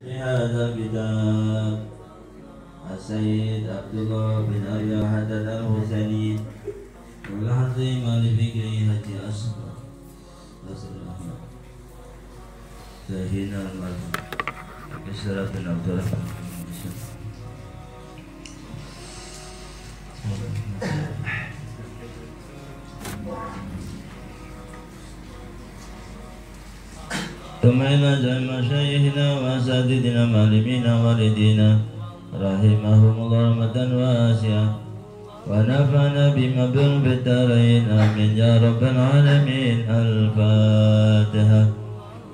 هذا الكتاب السيد عبد الله بن أبي حدد الحسيني والعظيم لفكره هدي أصبر سيدنا المرحوم كسرى بن عبد الرحمن ثم إلى جميع مشايخنا وأساتذتنا معلمين والدينا رحمهم الله رحمة واسعة ونفعنا بما بهم في الدارين آمين يا رب العالمين. الفاتحة.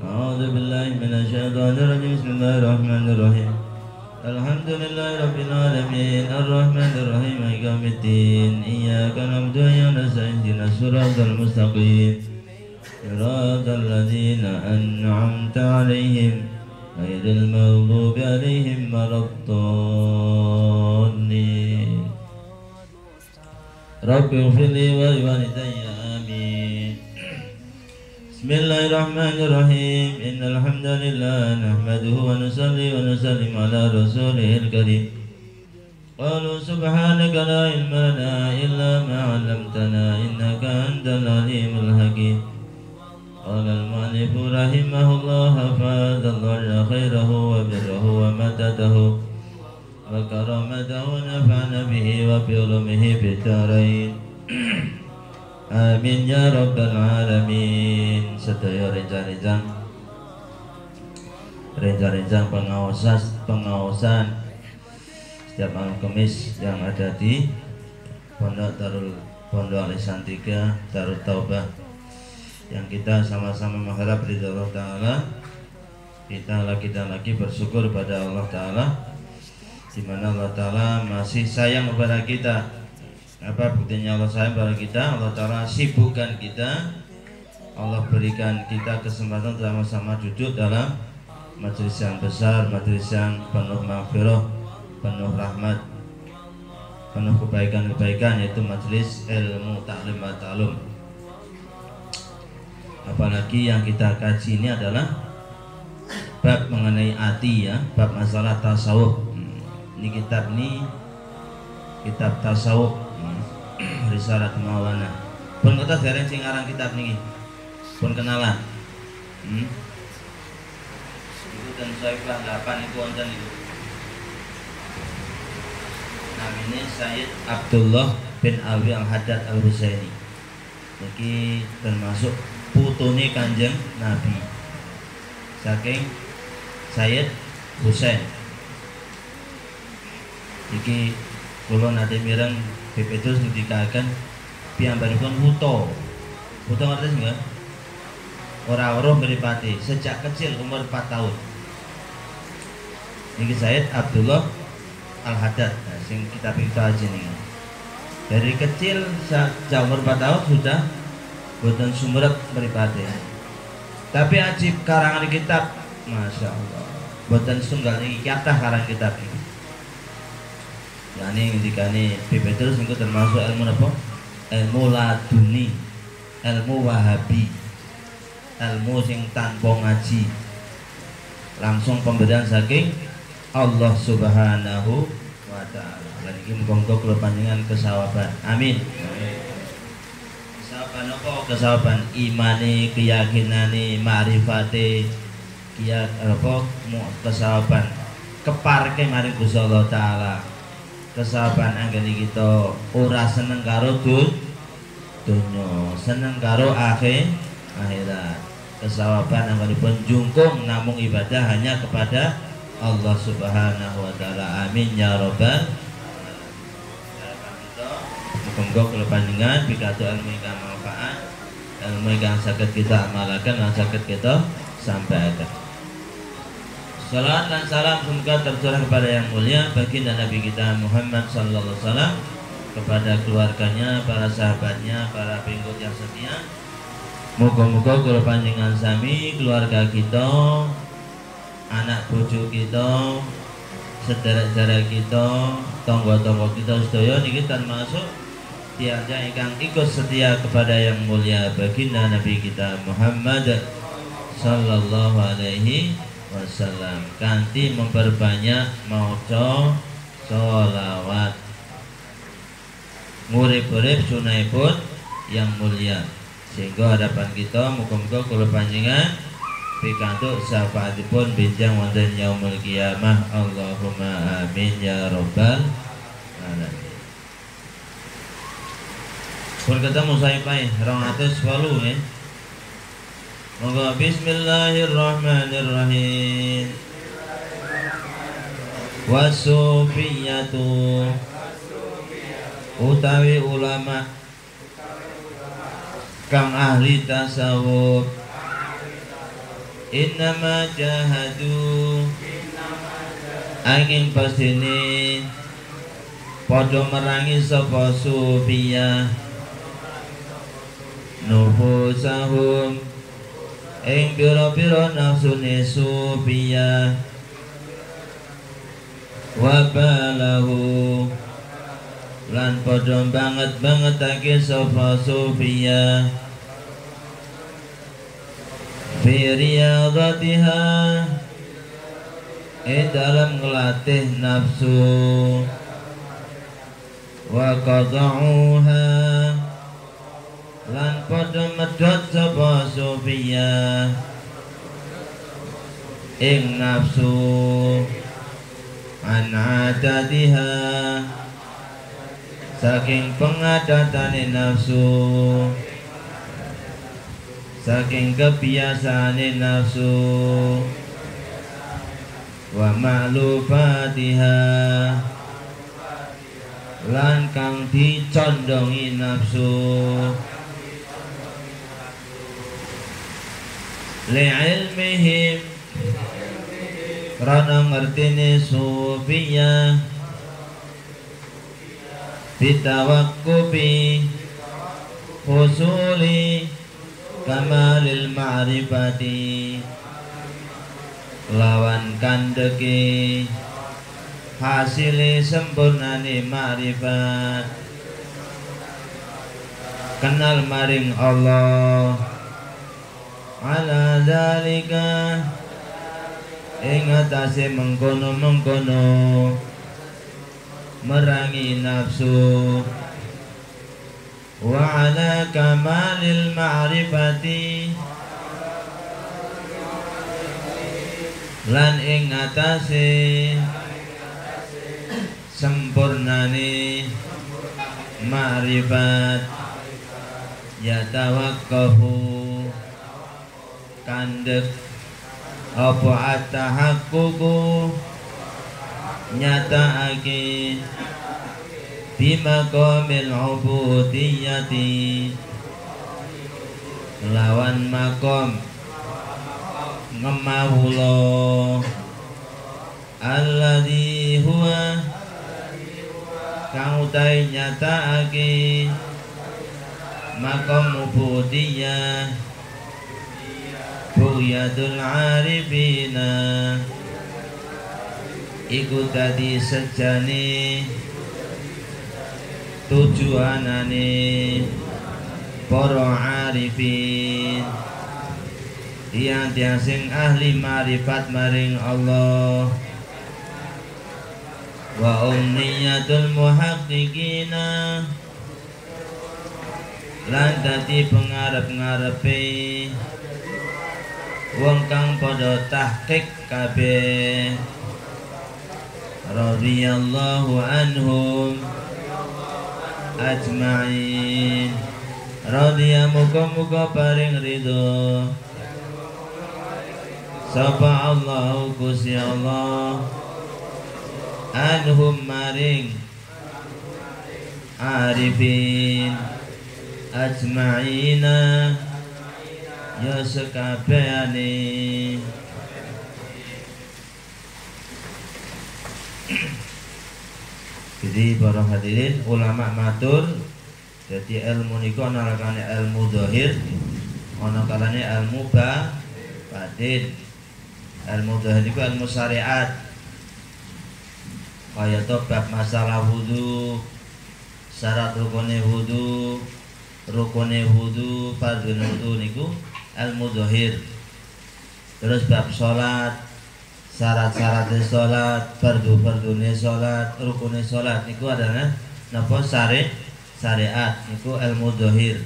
أعوذ بالله من الشيطان الرجيم. بسم الله الرحمن الرحيم. الحمد لله رب العالمين الرحمن الرحيم مالك يوم الدين إياك نعبد وإياك نستعين اهدنا الصراط المستقيم صراط الذين أنعمت عليهم غير المغضوب عليهم ولا الضالين. رب اغفر لي ولوالدي آمين. بسم الله الرحمن الرحيم. إن الحمد لله نحمده ونصلي ونسلم على رسوله الكريم. قالوا سبحانك لا علم لنا إلا ما علمتنا إنك أنت العليم الحكيم. قال المؤلف رحمه الله فاز الله خيره وبره ومدده وكرامته ونفعنا به وبعلومه في الدارين amin ya rabbal alamin. Sedaya rencang-rencang pengawasan setiap malam Kamis yang ada di Pondok Alisan 3 Darut Taubah, yang kita sama-sama mengharap ridha Allah Ta'ala. Kita lagi bersyukur pada Allah Ta'ala, di mana Allah Ta'ala masih sayang kepada kita. Apa buktinya Allah sayang kepada kita? Allah Ta'ala sibukkan kita. Allah berikan kita kesempatan sama-sama duduk dalam majelis yang besar, majelis yang penuh maghfirah, penuh rahmat, penuh kebaikan-kebaikan, yaitu majelis ilmu ta'lim wa ta'lum. Apalagi yang kita kaji ini adalah bab mengenai hati, ya, bab masalah tasawuf. Ini kitab tasawuf, Risalah Maulana. Pun kata dereng sing aran kitab niki. Pun kenalan. Itu dan Saifah 8 itu wonten itu. Namanya Sayyid Abdullah bin Alwi Al-Haddad Al-Husaini. Iki termasuk putune Kanjeng Nabi, saking Sayyid Husain. Iki kula nate mireng Petrus ngendikaken piyambakipun Huto ngerti nggih? Ora weruh mripate sejak kecil umur 4 tahun. Niki Sayyid Abdullah Al-Haddad, sing kitab kita aja nih. Dari kecil sejak umur 4 tahun sudah boten sumrep mripate. Tapi ajib karangan kitab, Masya Allah, boten sunggal niki kathah karangan kitab iki. Yani ngendikane Petrus niku termasuk ilmu napa? Ilmu laduni, ilmu wahabi, ilmu sing tanpa ngaji, langsung pemberian saking Allah Subhanahu wa ta'ala. Lan iki muga-muga kula panjenengan kesawaban. Amin. Kesawaban apa? Kesawaban imane, keyakinane, ma'rifate, kesawaban keparke maring Gusti Allah Ta'ala. Kesabaran anggene kita ora seneng karo donya, seneng karo akhirat. Kesabaran anggenipun jungkung namung ibadah hanya kepada Allah Subhanahu wa ta'ala. Amin ya rabbal alamin. Muga kula panjenengan pikantuk ilmu ingkang manfaat, ilmu ingkang saged kita amalaken lan saged kita sampaikan. Salam dan salam semoga tercurah kepada yang mulia baginda Nabi kita Muhammad sallallahu alaihi wasallam, kepada keluarganya, para sahabatnya, para pengikut yang setia. Moga-moga kula panjenengan sami, keluarga kita, anak bojo kita, sedherek-sedherek kita, tangga-tangga kita sedaya niki termasuk tiang-tiang ingkang ikut setia kepada yang mulia baginda Nabi kita Muhammad sallallahu alaihi wasallam kanthi memperbanyak maca sholawat ngurip-urip sunahipun yang mulia sehingga hadapan kita muga-muga kula panjenengan pikantuk syafaatipun benjang wonten yaumul qiyamah. Allahumma amin ya rabbal alamin. Pun ketemu saya pai 208 ya. Monggo bismillahirrahmanirrahim. Wasufiyatu utawi ulama kang ahli tasawuf innama jahadu angin pastine padha merangi sapa sufiyah nufusahum ing pira-pira nafsune sufiyah wa balahu lan padha bangetake sapa sufiyah fi riyadatiha dalam ngelatih nafsu wa qada'uha lan padha medhot sapa sufiyah ing nafsu an adatiha saking pengadatane nafsu saking kebiasaane nafsu wa ma'lufatiha lan kang dicondongi nafsu li'ilmihim karena ngertine sufiyah bitawakkubi husuli kamalil ma'rifati lawan kandeki hasile sempurnane ma'rifat kenal maring Allah ala zalika ing atase mengkono-mengkono merangi nafsu wa ala kamalil ma'rifati lan ing atase sempurnane ma'rifat ya tawaqqafu kandek apa at-tahaqququ nyataake bima qamil ubudiyyati lawan makom ngemawula alladzi huwa kang utahe nyataake makom ubudiyyah bu'yadul arifina iku tadi sejane tujuanane para arifin yang sing ahli marifat maring Allah wa umniyatul muhaqqiqina lan dadi pengarep-ngarepe wong kang padha tahqiq kabeh radhiyallahu anhum ajma'in radhiya muga-muga paring ridho sapa Allah Gusti Allah anhum maring arifin ajma'ina ya sekabehane. Jadi para hadirin ulama matur jadi ilmu niku ana kalane ilmu zahir ana kalane ilmu batin. Ilmu zahir niku ilmu syariat kaya to bab masalah wudu, syarat rukune wudu, fardhu wudu niku ilmu zahir. Terus bab salat, syarat-syaratnya sholat, fardu-fardune sholat, rukune sholat niku adalah napa syariat niku ilmu zahir.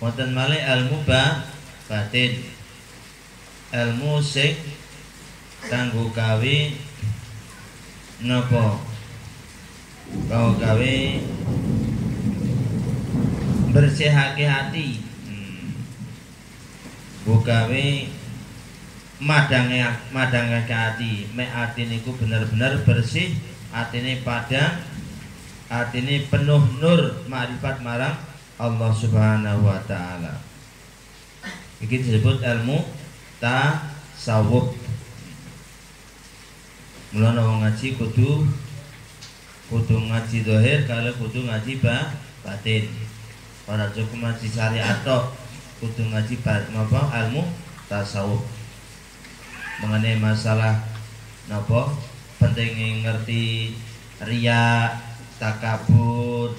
Wonten malih ilmu batin. Ilmu sing kanggo gawe napa? Kanggo gawe bersihake hati. Gawe madangake hati, mek hati niku bener-bener bersih, atine padang, atine penuh nur makrifat marang Allah Subhanahu wa taala. Iki disebut ilmu tasawuf. Mulane wong ngaji kudu ngaji zahir, kalau kudu ngaji batin. Ora cukup ngaji syariat tok, kudu ngaji ilmu tasawuf. Mengenai masalah napa pentingnya ngerti riya, takabur,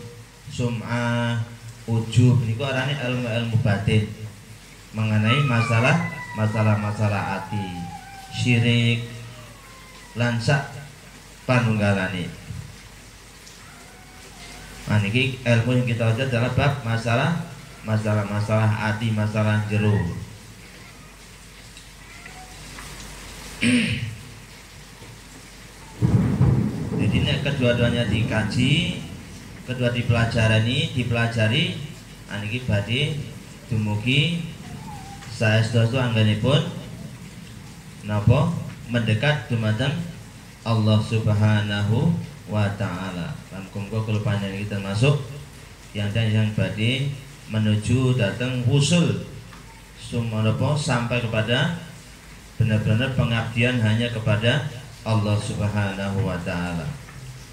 sum'ah, ujub niku arane ilmu batin. Mengenai masalah hati, syirik lan sak panunggalane. Nah niki ilmu yang kita baca adalah bab masalah hati, masalah jero. Jadi ini kedua-duanya dikaji, kedua dipelajari, aniki badhe dumugi saestu anggenipun napa mendekat dumateng Allah Subhanahu wa taala. Lan muga kula panjenengan iki termasuk yang badhe menuju datang wusul sampai kepada benar-benar pengabdian hanya kepada Allah Subhanahu wa taala.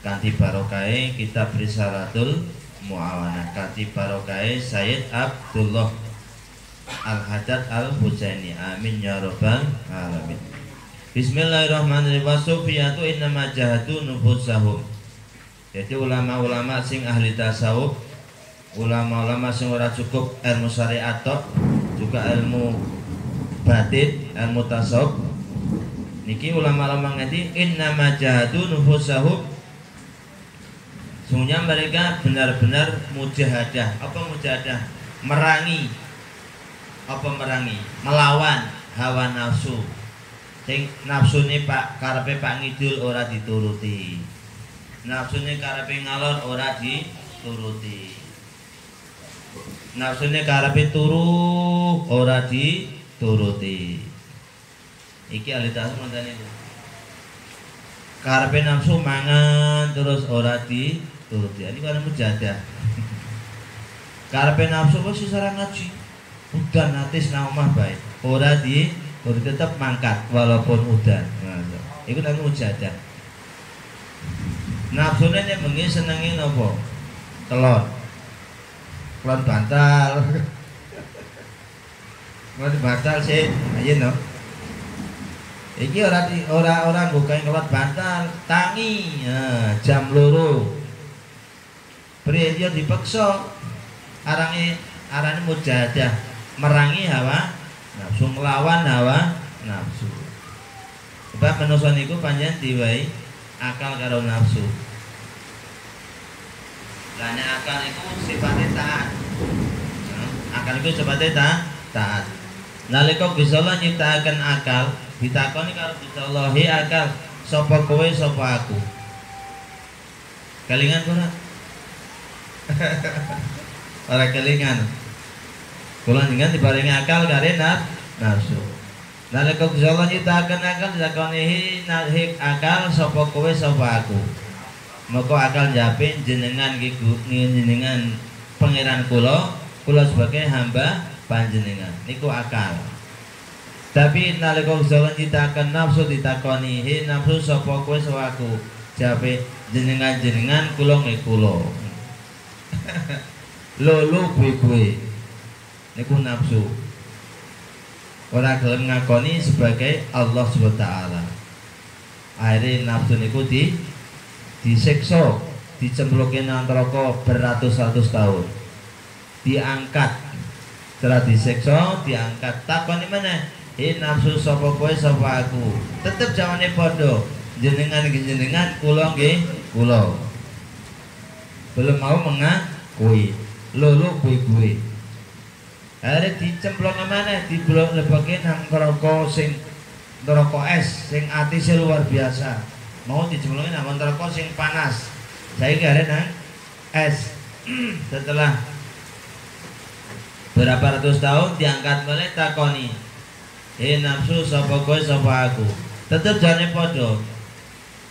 Kanthi barokahe kitab Risalatul Muawanah, kanthi barokahe Sayyid Abdullah Al-Haddad Al-Husaini. Amin ya rabbal alamin. Bismillahirrahmanirrahim. Wasufiyatu innama jahadu nufusahum. Jadi ulama-ulama sing ahli tasawuf, ulama-ulama sing ora cukup ilmu syariat tok, juga ilmu batin, ilmu tasawuf niki ulama-ulama ngerti innama jahadu nufusahum, sungguhnya mereka benar-benar mujahadah. Apa mujahadah? Merangi. Apa merangi? Melawan hawa nafsu. Sing nafsune Pak karepe Pak Ngidul ora dituruti, nafsune karepe ngalor ora dituruti, nafsune karepe turu ora dituruti. Iki ahli tasawuf ngoten niku. Karepe nafsu mangan terus ora dituruti. Ini kan mujahadah. Karepe nafsu wis ora ngaji. Udan atis nang omah bae. Ora tetap mangkat walaupun udan. Nah, iku nang mujahadah. Nafsune nek bengi senenge napa? Telur bantal. Mau bantal sih, ayo no. Iki ora bukain kelot bantal, tangi, jam loro. Priye dia dipaksa, arane mujahadah, merangi hawa nafsu, nglawan hawa nafsu. Sebab manusa niku panjenengan diwai akal karo nafsu. Lah nek akal iku sifate taat. Akal iku sifate taat. Nalika Gusti Allah nyiptakaken akal, ditakoni karo Gusti Allah, "He akal, sapa kowe sapa aku?" Kelingan ora? Ora kelingan. Kula njenengan diparingi akal kare nafsu. Nalika Gusti Allah nyiptakaken akal, ditakoni, "He akal, sapa kowe sapa aku?" Maka akal jape jenengan jenengan pangeran kula sebagai hamba panjenengan niku akal. Tapi nalika Gusti Allah nyiptakaken nafsu, ditakoni, "He nafsu sapa kowe sapa aku?" Jape jenengan kula nggih kula. Lolo kowe niku nafsu. Ora gelem ngakoni sebagai Allah Subhanahu wa taala. Akhire nafsu niku disiksa, dicemplungke nang neraka beratus-ratus tahun. Diangkat. Setelah disiksa, diangkat. Takoni meneh, nafsu sapa kowe sapa aku. Tetep jawane padha. Jenengan nggih jenengan, kula nggih kula. Belum mau mengakui. Lulu kuwi. Arep dicemplung maneh diblok-lebeke nang neraka sing neraka es sing atise luar biasa. Mau dicemplungin nang neraka sing panas. Saiki arep nang es. Setelah berapa ratus tahun diangkat mulai takoni. Nafsu sapa kowe sapa aku. Tetep jane padha.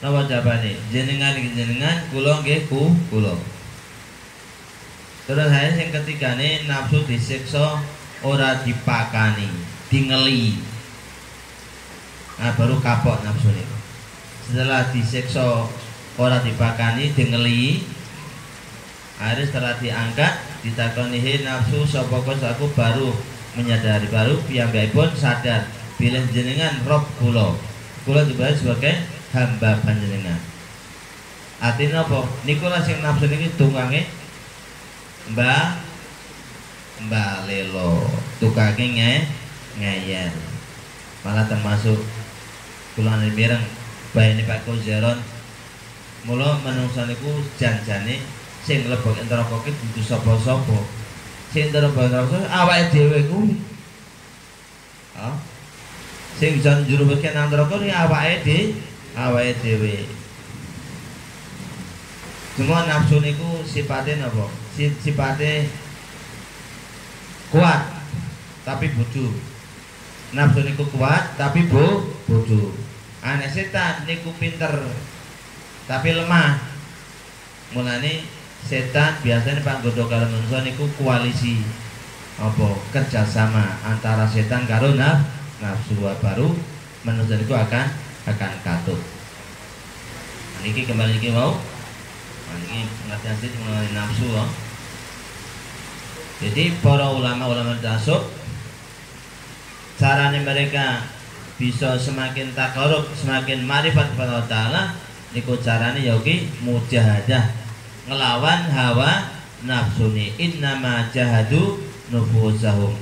Napa jawabane? Jenengan kula nggih kula. Terus saya yang ketiga nih nafsu disiksa ora dipakani, dingeli. Nah baru kapok nafsu nih. Setelah disiksa ora dipakani, dingeli. Akhirnya setelah diangkat, ditakoni nafsu sapa aku baru menyadari, baru piyambakipun sadar bilih jenengan rob kula dibayar sebagai hamba panjenengan. Artinya apa? Niku lah sing nafsu niki tunggange Mbak Lelo tukake ngeyel. Malah termasuk kula mireng bayane Pak Kozeron. Mula manungsa niku janjane sing mlebu neraka ki dudu sapa-sapa. Sing mlebu neraka awake dhewe kuwi. Sing jan juru beken nang neraka ni awake dhewe. Cuma nafsu niku sifatnya napa? Sifatnya kuat tapi bodoh. Nafsu niku kuat tapi bodoh. Anak setan niku pinter tapi lemah. Mulane setan biasanya panggoda karo manusia niku koalisi apa kerjasama antara setan karo nafsu, baru manusia niku akan katut. Niki kembali iki mau. Ini pengertian sedikit mengenai nafsu. Jadi para ulama-ulama tasawuf caranya mereka bisa semakin takarub, semakin marifat kepada Allah Ta'ala. Niku caranya yogi mujahadah ngelawan hawa nafsu ni. Innama jahadu nufusahum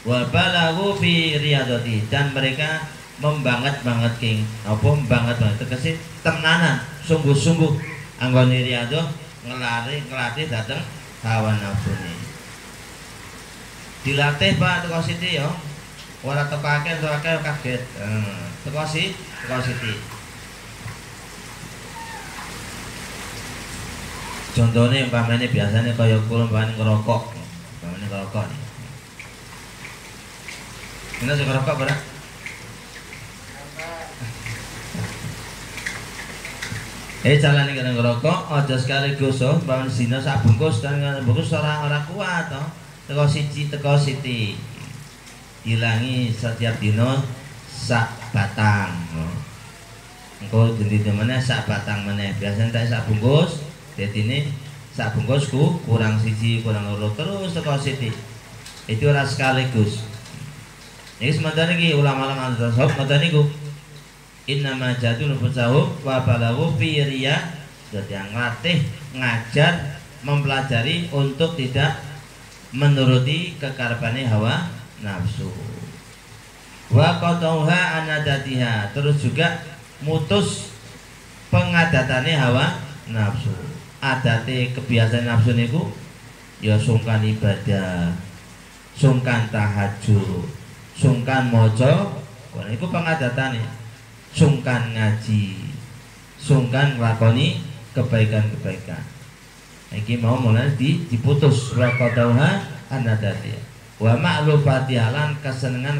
wa balaghu fi riyadati. Dan mereka membanget king apa membanget tegese tenanan sungguh-sungguh anggone riyadhah ngelatih dateng hawa nafsu ni. Dilatih Pak teko siti ya. Ora teko akeh kaget. Teko siti. Contohnya umpamane biasanya kaya kula umpamane ngerokok. Umpamane ngerokok nih. Ini sing ngerokok ora? Calane kena ngerokok aja sekaligus umpamane zina sak bungkus dan bungkus ora kuat to. Teko siti. Hilangi setiap dino sak batang. Engko dadi meneh sak batang meneh. Biasane tak sak bungkus, dadine sak bungkusku kurang siji, kurang loro terus teko siti. Itu ora sekaligus. Iki sementara iki ulama-ulama tasawuf ngoten niku. Innama jadul nufusahum wa balaghu fi riya. Dadi ngelatih, ngajar, mempelajari untuk tidak menuruti kekarepane hawa nafsu. Wa qatauha anadatiha, terus juga mutus pengadatane hawa nafsu. Adate kebiasaan nafsu niku ya sungkan ibadah, sungkan tahajud, sungkan maca, niku pengadatane. Sungkan ngaji, sungkan nglakoni kebaikan-kebaikan. Iki mau mulai diputus wa qadauha anadati. Wa ma'lufati halan kesenengan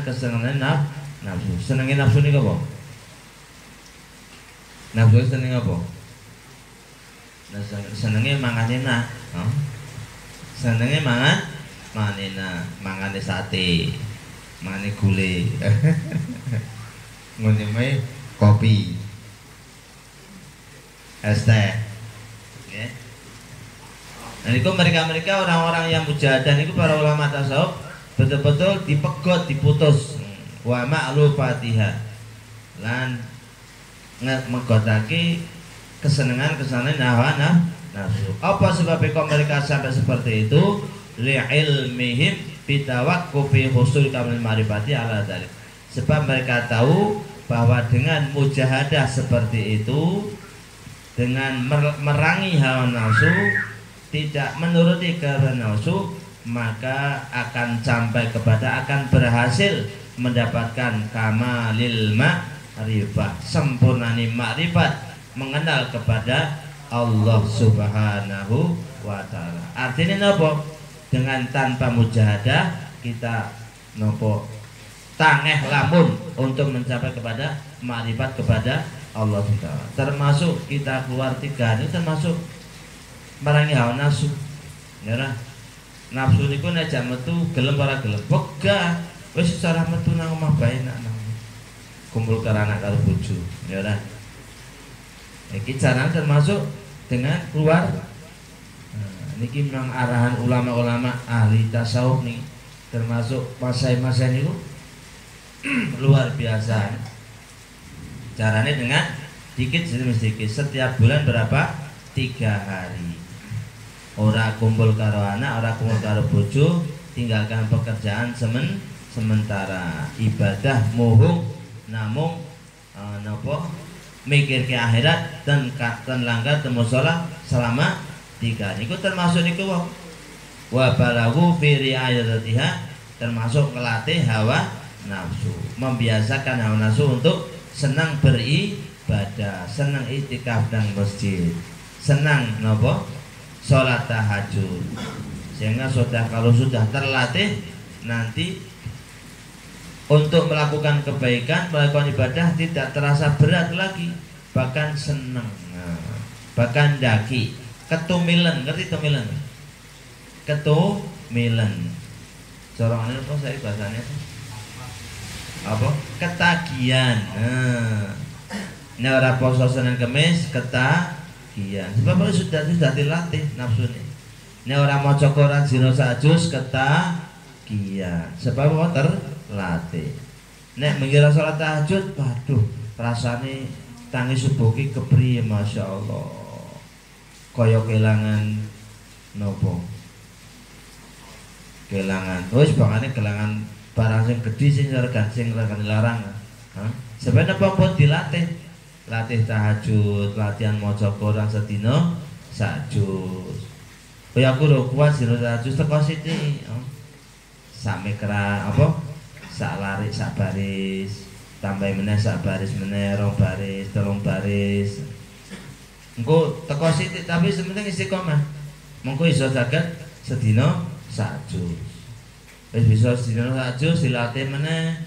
nafsu. Senenge nafsu niku apa? Nafsu seneng apa? Senenge mangan enak, senenge mangan enak, mangane sate, mangane gule. Ngene kopi, es teh, ya. Nah itu mereka orang-orang yang mujahadah itu para ulama tasawuf betul-betul dipegot, diputus. Wa ma'lufatiha lan megodake kesenangan hawa nafsu. Apa sebabnya kok mereka sampai seperti itu? Li'ilmihim bitawakkufi husul kamil marifati ala dzalik. Sebab mereka tahu bahwa dengan mujahadah seperti itu, dengan merangi hawa nafsu, tidak menuruti hawa nafsu, maka akan sampai kepada, akan berhasil mendapatkan kamalil ma'rifah, sempurnani makrifat, mengenal kepada Allah Subhanahu wa ta'ala. Artinya nopo? Dengan tanpa mujahadah kita nopo tangeh lamun untuk mencapai kepada makrifat kepada Allah Subhanahu. Termasuk kita keluar tiga ini termasuk merangi hawa nafsu. Ya lah. Nafsu niku nek jam metu gelem ora gelem wegah wis secara metu nang omah bae nak kumpul karo anak karo bojo. Ya lah. Iki cara termasuk dengan keluar. Niki memang arahan ulama-ulama ahli tasawuf nih, termasuk masai-masai niku luar biasa. Caranya dengan dikit sedikit, setiap bulan berapa? 3 hari. Ora kumpul karo anak, ora kumpul karo bojo, tinggalkan pekerjaan sementara, ibadah muhung namung napa mikir ke akhirat dan langgar temu sholat selama 3. Niku termasuk niku wa balagu fi riayatiha, termasuk melatih hawa nafsu, membiasakan hawa nafsu untuk senang beribadah, senang itikaf dan masjid, senang napa sholat tahajud, sehingga kalau sudah terlatih nanti untuk melakukan kebaikan, melakukan ibadah tidak terasa berat lagi, bahkan senang, bahkan daki, ketumilan, ngerti tumilan? Ketumilan. Corongannya apa saya bahasanya? Apa? Ketagihan. Ini orang poso Senin Kemis ketagihan. Sebab kalau sudah dilatih nafsu ini. Ini orang mau cokoran zino sajus ketagihan. Sebab mau terlatih. Nek mengira sholat tahajud, waduh, rasanya tangi subuh ki kepriye, masya Allah. Kaya kelangan nopo? Kelangan. Wis bangane kelangan barang sing gedhi sing regan larang. Sebenarnya apa dilatih? Latih tahajud, latihan maca Quran sedina sak juz. Kaya aku lho kuat sira tahajud teko sithik. Sak mikra apa? Sak larik sak baris, tambah meneh sak baris meneh, 2 baris, 3 baris. Engko teko sithik tapi sementing istiqomah. Mengko iso saged sedina sak juz. Wis bisa sedina sak juz dilatih meneh.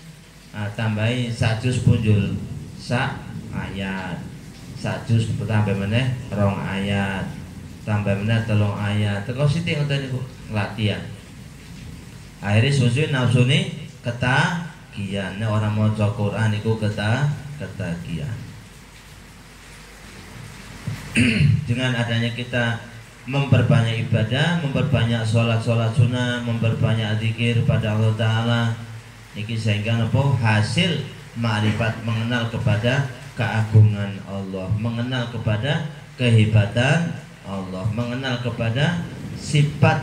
Tambahi sak juz punjul sak ayat. Sak juz tambah meneh 2 ayat. Tambah meneh 3 ayat. Teko sithik ngoten niku latihan. Akhirnya susu nafsune ketagihan. Nek orang maca Quran niku ketagihan. Dengan adanya kita memperbanyak ibadah, memperbanyak sholat sunnah, memperbanyak zikir pada Allah Ta'ala, niki sehingga nopo hasil ma'rifat, mengenal kepada keagungan Allah, mengenal kepada kehebatan Allah, mengenal kepada sifat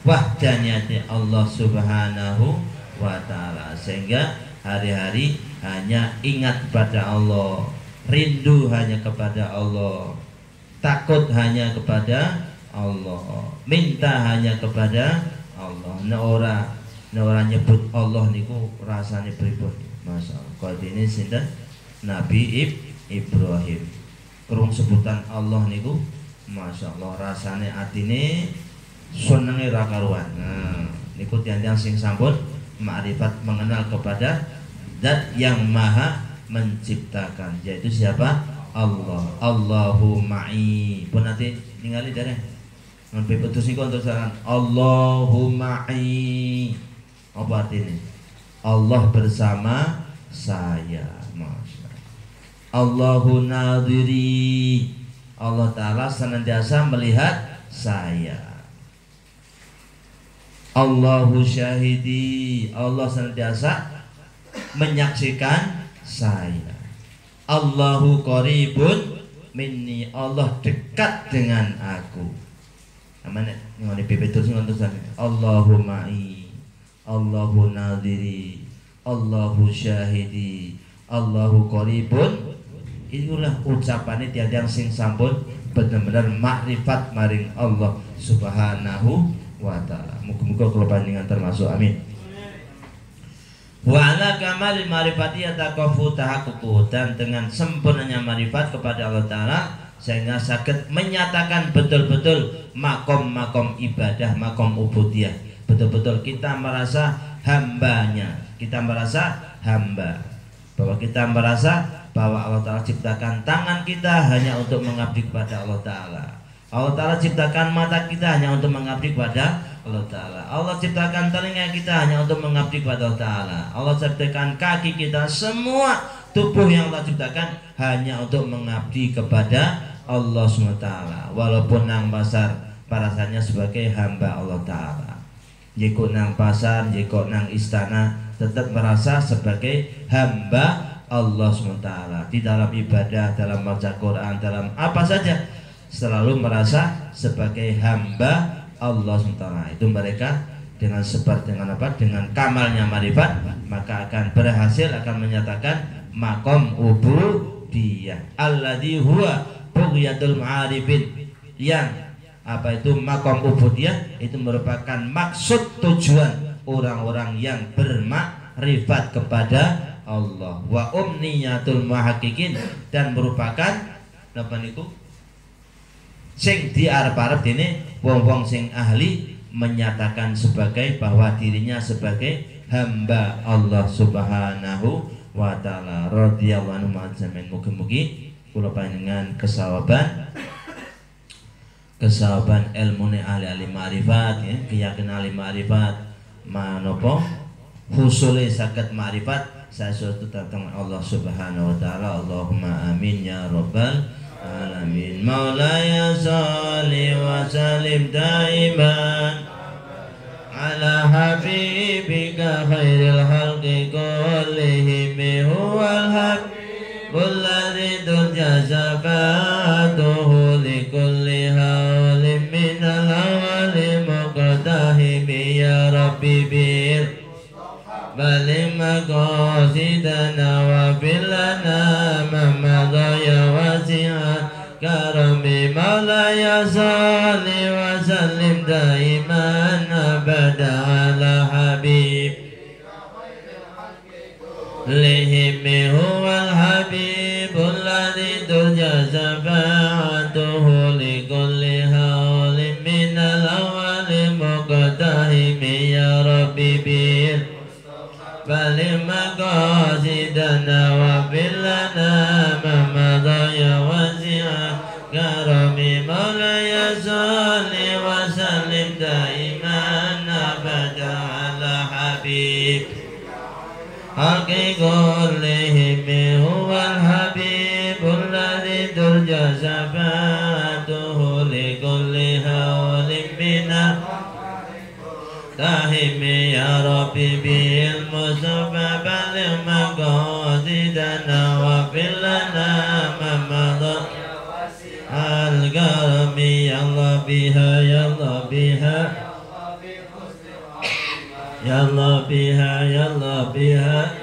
wahdaniyati Allah Subhanahu wa Ta'ala, sehingga hari-hari hanya ingat kepada Allah, rindu hanya kepada Allah, takut hanya kepada Allah, minta hanya kepada Allah. Nek ora nyebut Allah niku rasane pripun? Masyaallah. Kaya dene sinten? Nabi Ibrahim. Krung sebutan Allah niku masyaallah rasane atine senenge ra karuan. Niku tiang-tiang sing sampun makrifat, mengenal kepada zat yang maha menciptakan, yaitu siapa? Allah. Allahu ma'i. Pun nanti ningali dereng. Ngambil putus niku untuk saran Allahu ma'i. Apa artinya? Allah bersama saya. Masya Allahu nadiri. Allah Ta'ala senantiasa melihat saya. Allahu syahidi. Allah senantiasa menyaksikan saya. Allahu qaribun minni. Allah dekat dengan aku. Amane ngene bebetul sing untuk sana. Allahu ma'i. Allahu nadiri. Allahu syahidi, Allahu qaribun. Itulah ucapannya tiada yang sing sampun benar-benar makrifat maring Allah Subhanahu wa taala. Muga-muga kula panjenengan termasuk, amin. Wa ala kamalil ma'rifati yataqafu tahaqququ, dan dengan sempurnanya marifat kepada Allah taala sehingga sakit menyatakan betul-betul makom-makom ibadah, makom ubudiyah. Betul-betul kita merasa hambanya, kita merasa hamba, bahwa kita merasa bahwa Allah Ta'ala ciptakan tangan kita hanya untuk mengabdi kepada Allah Ta'ala. Allah Ta'ala ciptakan mata kita hanya untuk mengabdi kepada Allah Ta'ala. Allah ciptakan telinga kita hanya untuk mengabdi kepada Allah Ta'ala. Allah ciptakan kaki kita, semua tubuh yang Allah ciptakan hanya untuk mengabdi kepada Allah SWT. Walaupun nang pasar parasanya sebagai hamba Allah Ta'ala, jika nang pasar, jika nang istana, tetap merasa sebagai hamba Allah SWT. Di dalam ibadah, dalam baca Quran, dalam apa saja selalu merasa sebagai hamba Allah SWT. Itu mereka dengan apa? Dengan kamalnya marifat, maka akan berhasil, akan menyatakan makom ubudiyah alladzi huwa bughyatul ma'arifin, yang apa itu makom ubudiyah itu merupakan maksud tujuan orang-orang yang bermakrifat kepada Allah, wa umniyatul muhaqqiqin, dan merupakan apa niku sing diarep-arep dene wong-wong sing ahli menyatakan sebagai bahwa dirinya sebagai hamba Allah Subhanahu wa taala. Radhiyallahu anhu ajmain. Mugi-mugi kula panjenengan kesawaban ilmune ahli ma'rifat, ya, keyakinan ahli ma'rifat manopo husule saged ma'rifat sesuatu tentang Allah Subhanahu wa taala. Allahumma amin ya rabbal alamin. Maulaya shalli wa sallim daiman ala habibika khairil khalqi kullihim, huwal habibul ladzi turja syafa'atuhu likulli hawlin minal awali muqtahimi. Ya Rabbi bir balik maqasidana wa bilana mamada ya wasi'at karami. Maulaya salli wa sallim daiman abada ala habib lihimi, huwal habibul ladzi turja syafa'atuhu likulli hawlin minal awali muqtahimi. Ya Rabbi bir balik maqasidana wa bilana mamada ya wasi'at karami. Maulaya salli wa sallim daiman abada ala habib halqi kullihim, huwal habibul ladzi turja syafa'atuhu likulli hawlin minal tahimi. Ya Rabbi bil mustafa balik maqasidana wa bilana mamada al-garami. Ya Allah biha, ya Allah biha, ya Allah biha, ya Allah biha,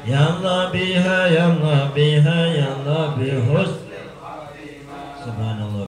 ya Allah biha, ya Allah biha, ya Allah bihusn